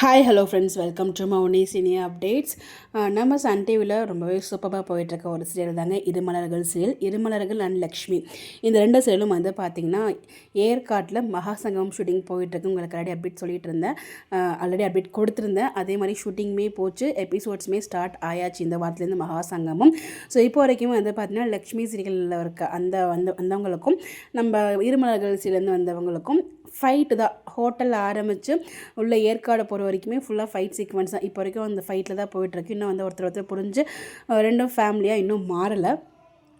Hi hello friends, welcome to Mouni சினியா updates. நம்ம Sun டிவியில் ரொம்பவே சூப்பராக போயிட்டுருக்க ஒரு சீரியல் தாங்க இருமலர்கள் சீரியல். இருமலர்கள் அண்ட் லக்ஷ்மி, இந்த ரெண்டு சீரியலும் வந்து பார்த்திங்கன்னா ஏற்காட்டில் மகாசங்கம் ஷூட்டிங் போயிட்டுருக்கு. உங்களுக்கு ஆல்ரெடி அப்டேட் சொல்லிட்டு இருந்தேன், ஆல்ரெடி அப்டேட் கொடுத்துருந்தேன். அதே மாதிரி ஷூட்டிங்குமே போச்சு, எபிசோட்ஸுமே ஸ்டார்ட் ஆயாச்சு இந்த வாரத்துலேருந்து மகாசங்கமும். ஸோ இப்போ வரைக்கும் வந்து பார்த்திங்கன்னா லக்ஷ்மி சீரியலில் இருக்க வந்தவங்களுக்கும் நம்ம இருமலர்கள் சீரியல்லேருந்து வந்தவங்களுக்கும் ஃபைட்டு தான். ஹோட்டலில் ஆரம்பித்து உள்ள ஏற்காடு போகிற வரைக்குமே ஃபுல்லாக ஃபைட் சீக்வன்ஸ் தான். இப்போ வரைக்கும் அந்த ஃபைட்டில் தான் போயிட்டுருக்கு. இன்னும் வந்து ஒருத்தர் புரிஞ்சு ரெண்டும் ஃபேமிலியாக இன்னும் மாறலை.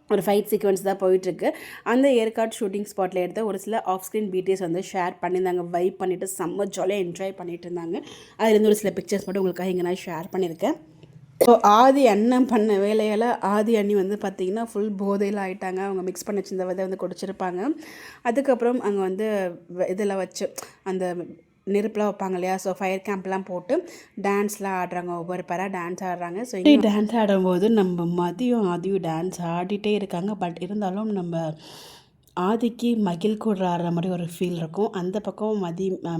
ஒரு ஃபைட் சீக்வன்ஸ் தான் போயிட்டுருக்கு. அந்த ஏற்காடு ஷூட்டிங் ஸ்பாட்டில் எடுத்த ஒரு சில ஆஃப் ஸ்க்ரீன் பிடிஎஸ் வந்து ஷேர் பண்ணியிருந்தாங்க. வைப் பண்ணிவிட்டு செம்ம ஜாலியாக என்ஜாய் பண்ணிட்டு இருந்தாங்க. அதுலேருந்து ஒரு சில பிக்சர்ஸ் மட்டும் உங்களுக்காக இங்கே நான் ஷேர் பண்ணியிருக்கேன். ஸோ ஆதி அண்ணன் பண்ண வேலையால் ஆதி அண்ணி வந்து பார்த்திங்கன்னா ஃபுல் போதையில் ஆகிட்டாங்க. அவங்க மிக்ஸ் பண்ணி வச்சிருந்த விதை வந்து குடிச்சிருப்பாங்க. அதுக்கப்புறம் அங்கே வந்து இதில் வச்சு அந்த நெருப்புலாம் வைப்பாங்க இல்லையா, ஸோ ஃபயர் கேம்ப்லாம் போட்டு டான்ஸ்லாம் ஆடுறாங்க. ஒவ்வொரு பேராக டான்ஸ் ஆடுறாங்க. ஸோ இங்கே டான்ஸ் ஆடும்போது நம்ம ஆதியும் டான்ஸ் ஆடிட்டே இருக்காங்க. பட் இருந்தாலும் நம்ம ஆதிக்கு மகிழ் கூட ஆடுற மாதிரி ஒரு ஃபீல் இருக்கும். அந்த பக்கம்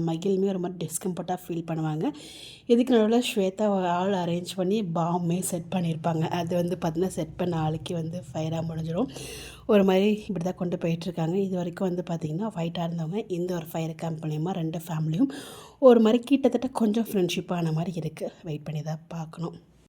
மகிழ்மே ஒரு மாதிரி டிஸ்கம்ஃபர்ட்டாக ஃபீல் பண்ணுவாங்க. இதுக்கு நடுவில் ஸ்வேதா ஆள் அரேஞ்ச் பண்ணி பாம்பே செட் பண்ணியிருப்பாங்க. அது வந்து பார்த்திங்கன்னா செட் பண்ண ஆளுக்கு வந்து ஃபயராக முடிஞ்சிடும். ஒரு மாதிரி இப்படி தான் கொண்டு போயிட்டுருக்காங்க. இது வரைக்கும் வந்து பார்த்திங்கன்னா ஃபைட்டாக இருந்தவங்க இந்த ஒரு ஃபயர் கேம்ப் மூலிமா ரெண்டு ஃபேமிலியும் ஒரு மாதிரி கிட்டத்தட்ட கொஞ்சம் ஃப்ரெண்ட்ஷிப்பான மாதிரி இருக்குது. வெயிட் பண்ணி தான் பார்க்கணும்.